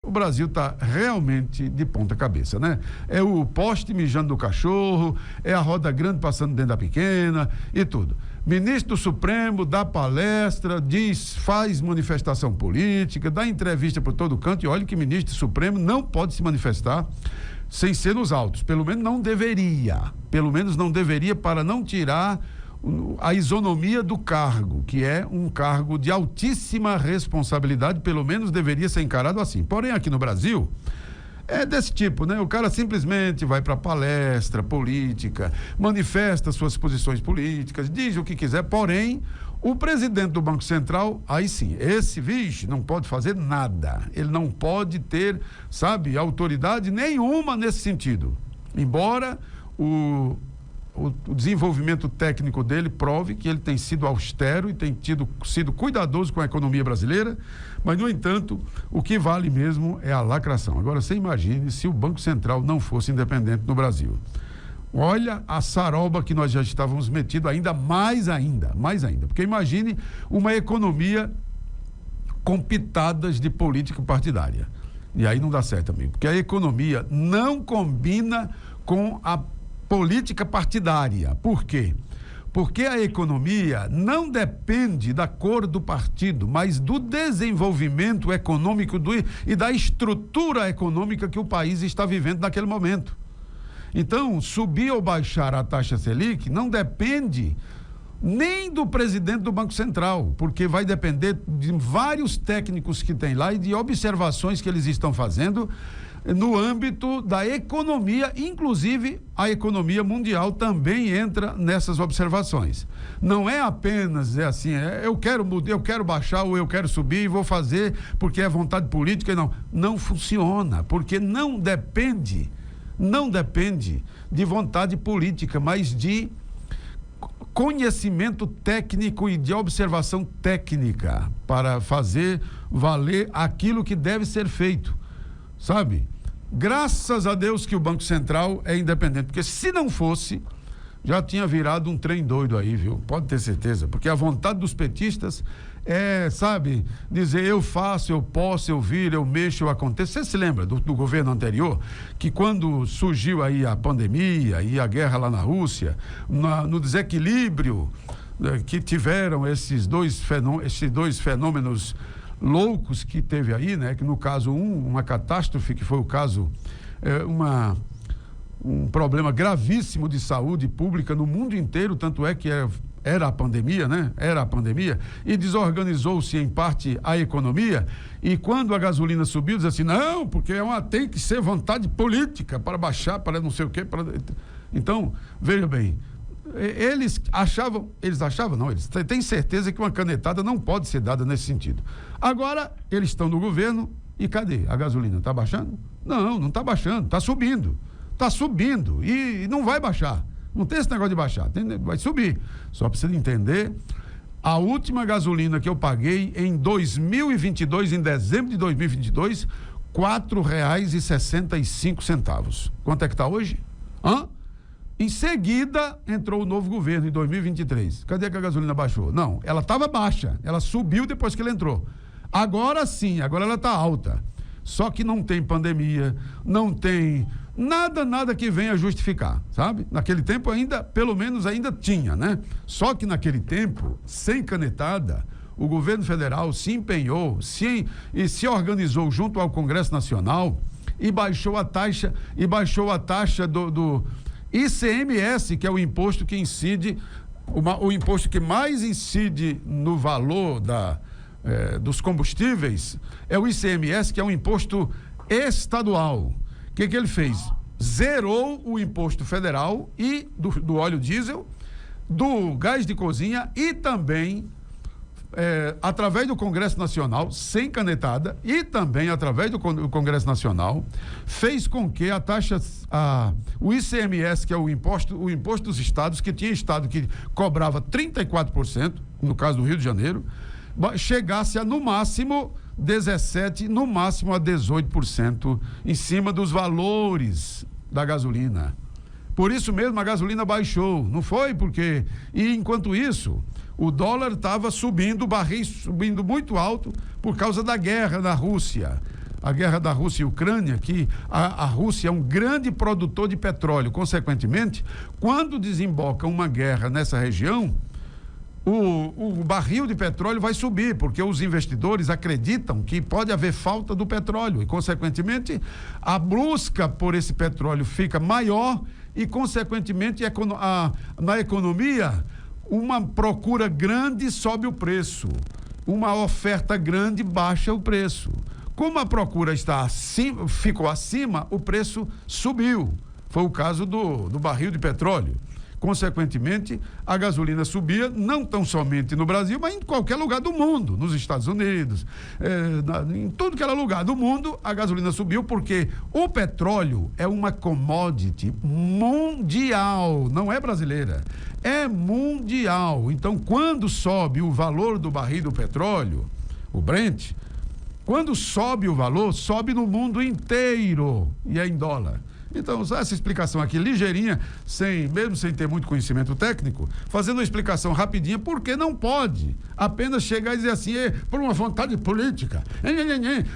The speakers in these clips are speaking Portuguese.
o Brasil está realmente de ponta cabeça, né? É o poste mijando do cachorro, é a roda grande passando dentro da pequena e tudo. Ministro do Supremo dá palestra, faz manifestação política, dá entrevista por todo canto, e olha que ministro do Supremo não pode se manifestar sem ser nos autos, pelo menos não deveria, para não tirar a isonomia do cargo, que é um cargo de altíssima responsabilidade, pelo menos deveria ser encarado assim. Porém, aqui no Brasil, é desse tipo, né? O cara simplesmente vai para palestra política, manifesta suas posições políticas, diz o que quiser, porém, o presidente do Banco Central, aí sim, não pode fazer nada. Ele não pode ter, autoridade nenhuma nesse sentido. Embora o desenvolvimento técnico dele prove que ele tem sido austero e tem sido cuidadoso com a economia brasileira, mas, no entanto, o que vale mesmo é a lacração. Agora, você imagine se o Banco Central não fosse independente no Brasil. Olha a saroba que nós já estávamos metidos, mais ainda, porque imagine uma economia com pitadas de política partidária. E aí não dá certo, amigo, porque a economia não combina com a política partidária. Por quê? Porque a economia não depende da cor do partido, mas do desenvolvimento econômico e da estrutura econômica que o país está vivendo naquele momento. Então, subir ou baixar a taxa Selic não depende nem do presidente do Banco Central, porque vai depender de vários técnicos que tem lá e de observações que eles estão fazendo no âmbito da economia, inclusive a economia mundial também entra nessas observações. Não é apenas eu quero baixar ou eu quero subir e vou fazer porque é vontade política. Não funciona, porque não depende de vontade política, mas de conhecimento técnico e de observação técnica para fazer valer aquilo que deve ser feito, Graças a Deus que o Banco Central é independente, porque se não fosse, já tinha virado um trem doido aí, viu? Pode ter certeza, porque a vontade dos petistas é, dizer eu faço, eu posso, eu viro, eu mexo, eu aconteço. Você se lembra do governo anterior, que quando surgiu aí a pandemia e a guerra lá na Rússia, no desequilíbrio que tiveram esses dois fenômenos loucos que teve aí, né? Que no caso uma catástrofe, que foi o caso, um problema gravíssimo de saúde pública no mundo inteiro, tanto é que era a pandemia, né? Era a pandemia, e desorganizou-se em parte a economia, e quando a gasolina subiu, diz assim, não, porque tem que ser vontade política para baixar, para não sei o quê, Então, veja bem, eles têm certeza que uma canetada não pode ser dada nesse sentido. Agora, eles estão no governo e cadê? A gasolina está baixando? Não está baixando, está subindo e não vai baixar. Não tem esse negócio de baixar, vai subir. Só precisa entender, a última gasolina que eu paguei em 2022, em dezembro de 2022, R$ 4,65. Quanto é que está hoje? Em seguida, entrou o novo governo em 2023. Cadê que a gasolina baixou? Não, ela estava baixa, ela subiu depois que ele entrou. Agora sim, agora ela está alta. Só que não tem pandemia, não tem nada que venha justificar, Naquele tempo pelo menos ainda tinha, né? Só que naquele tempo, sem canetada, o governo federal se empenhou e se organizou junto ao Congresso Nacional e baixou a taxa do ICMS, que é o imposto que incide, o imposto que mais incide no valor dos combustíveis, é o ICMS, que é um imposto estadual. O que ele fez? Zerou o imposto federal e do óleo diesel, do gás de cozinha e também, através do Congresso Nacional, sem canetada, e também através do Congresso Nacional, fez com que a taxa, o ICMS, que é o imposto dos estados, que tinha estado que cobrava 34%, no caso do Rio de Janeiro, chegasse a, no máximo, 17%, no máximo a 18% em cima dos valores da gasolina. Por isso mesmo a gasolina baixou, não foi? Porque, e enquanto isso, o dólar estava subindo, o barril subindo muito alto por causa da guerra na Rússia. a guerra da Rússia e Ucrânia, que a Rússia é um grande produtor de petróleo. Consequentemente, quando desemboca uma guerra nessa região, o barril de petróleo vai subir, porque os investidores acreditam que pode haver falta do petróleo e, consequentemente, a busca por esse petróleo fica maior e, consequentemente, na economia, uma procura grande sobe o preço, uma oferta grande baixa o preço. Como a procura ficou acima, o preço subiu. Foi o caso do barril de petróleo. Consequentemente, a gasolina subia, não tão somente no Brasil, mas em qualquer lugar do mundo, nos Estados Unidos, em tudo que era lugar do mundo, a gasolina subiu porque o petróleo é uma commodity mundial, não é brasileira, é mundial. Então, quando sobe o valor do barril do petróleo, o Brent, quando sobe o valor, sobe no mundo inteiro e é em dólar. Então, essa explicação aqui ligeirinha, mesmo sem ter muito conhecimento técnico, fazendo uma explicação rapidinha, porque não pode apenas chegar e dizer assim, por uma vontade política,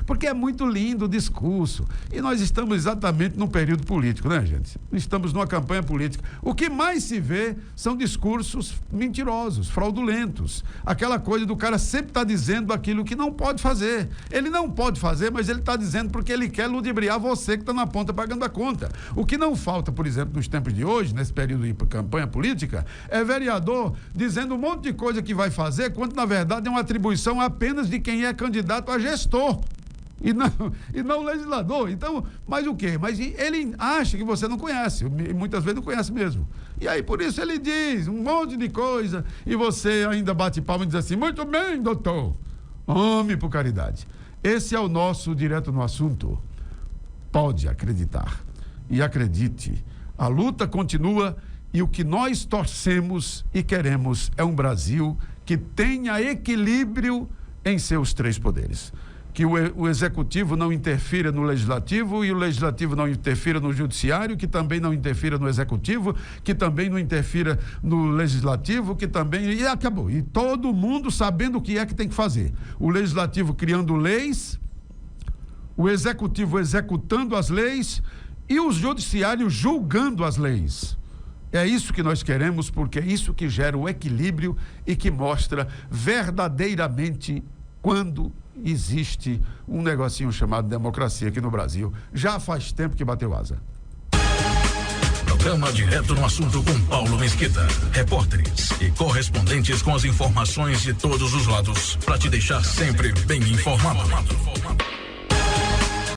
porque é muito lindo o discurso. E nós estamos exatamente num período político, né, gente? Estamos numa campanha política. O que mais se vê são discursos mentirosos, fraudulentos. Aquela coisa do cara sempre estar dizendo aquilo que não pode fazer. Ele não pode fazer, mas ele está dizendo porque ele quer ludibriar você que está na ponta pagando a conta. O que não falta, por exemplo, nos tempos de hoje, nesse período de campanha política, é vereador dizendo um monte de coisa que vai fazer, quando na verdade é uma atribuição apenas de quem é candidato a gestor e não legislador. Então, mas o quê? Mas ele acha que você não conhece, e muitas vezes não conhece mesmo. E aí, por isso ele diz um monte de coisa e você ainda bate palma e diz assim, muito bem, doutor. Homem por caridade. Esse é o nosso direto no assunto. Pode acreditar. E acredite, a luta continua e o que nós torcemos e queremos é um Brasil que tenha equilíbrio em seus três poderes. Que o executivo não interfira no legislativo e o legislativo não interfira no judiciário, que também não interfira no executivo, que também não interfira no legislativo, que também... E acabou. E todo mundo sabendo o que é que tem que fazer. O legislativo criando leis, o executivo executando as leis e o judiciário julgando as leis. É isso que nós queremos, porque é isso que gera o equilíbrio e que mostra verdadeiramente quando existe um negocinho chamado democracia aqui no Brasil. Já faz tempo que bateu asa. Programa Direto no Assunto com Paulo Mesquita. Repórteres e correspondentes com as informações de todos os lados para te deixar sempre bem informado.